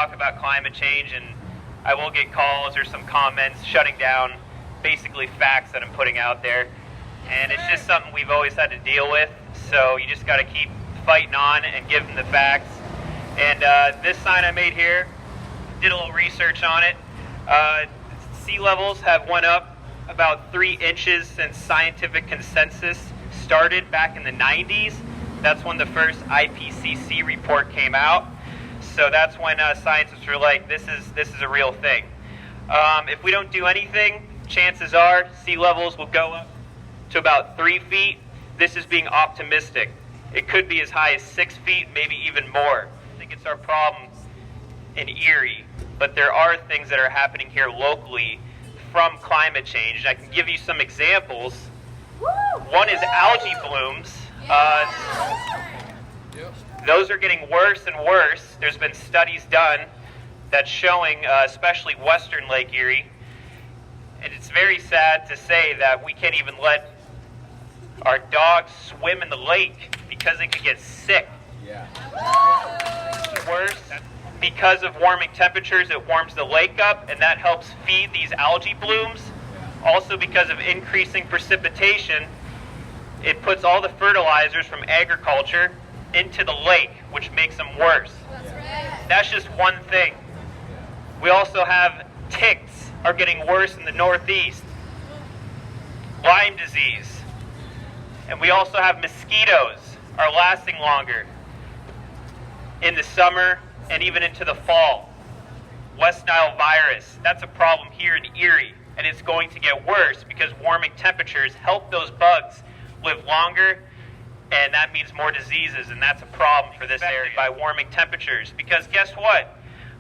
talk about climate change, and I will get calls or some comments shutting down basically facts that I'm putting out there. And it's just something we've always had to deal with. So you just got to keep fighting on and give them the facts. And this sign I made here, did a little research on it. Sea levels have went up about 3 inches since scientific consensus started back in the 90s. That's when the first IPCC report came out. So that's when scientists were like, this is a real thing. If we don't do anything, chances are sea levels will go up to about 3 feet. This is being optimistic. It could be as high as 6 feet, maybe even more. I think it's our problem in Erie, but there are things that are happening here locally from climate change. And I can give you some examples. One is algae blooms. Those are getting worse and worse. There's been studies done that's showing, especially western Lake Erie, and it's very sad to say that we can't even let our dogs swim in the lake because they could get sick. Worse, because of warming temperatures, it warms the lake up, and that helps feed these algae blooms. Also, because of increasing precipitation, it puts all the fertilizers from agriculture into the lake, which makes them worse. That's just one thing. We also have ticks are getting worse in the Northeast. Lyme disease. And we also have mosquitoes are lasting longer in the summer and even into the fall. West Nile virus, that's a problem here in Erie, and it's going to get worse because warming temperatures help those bugs live longer, and that means more diseases, and that's a problem for this area by warming temperatures. Because guess what?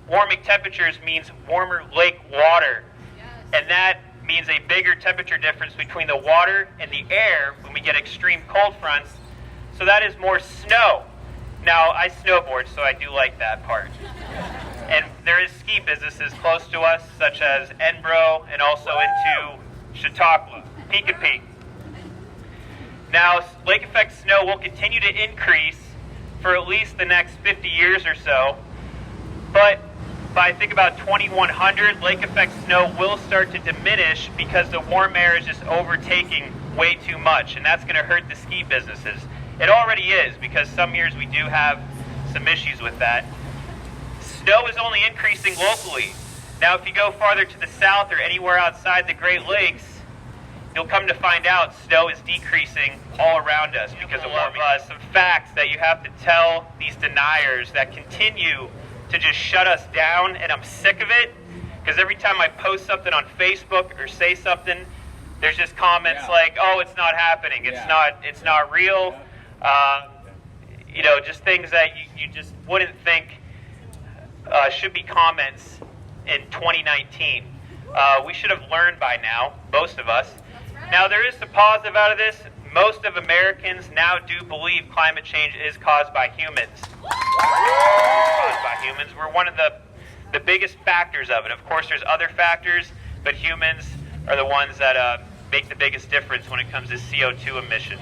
Warming temperatures means warmer lake water, and that means a bigger temperature difference between the water and the air when we get extreme cold fronts. So that is more snow. Now, I snowboard, so I do like that part. And there is ski businesses close to us, such as Enbro and also into Chautauqua, Peak and Peak. Now, lake effect snow will continue to increase for at least the next 50 years or so, but by I think about 2100, lake effect snow will start to diminish because the warm air is just overtaking way too much, and that's going to hurt the ski businesses. It already is, because some years we do have some issues with that. Snow is only increasing locally. Now, if you go farther to the south or anywhere outside the Great Lakes, you'll come to find out snow is decreasing all around us because of warming. Some facts that you have to tell these deniers that continue to just shut us down, and I'm sick of it, because every time I post something on Facebook or say something, there's just comments like, "Oh, it's not happening. It's not real." You know, just things that you just wouldn't think should be comments in 2019. We should have learned by now, most of us. Now, there is some positive out of this. Most of Americans now do believe climate change is caused by humans. We're one of the biggest factors of it. Of course, there's other factors, but humans are the ones that make the biggest difference when it comes to CO2 emissions.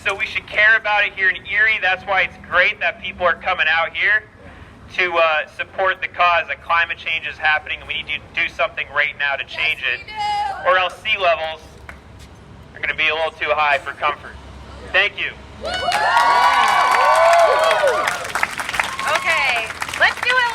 So we should care about it here in Erie. That's why it's great that people are coming out here to support the cause that climate change is happening, and we need to do something right now to change it, or else sea levels are going to be a little too high for comfort. Thank you. Okay, let's do it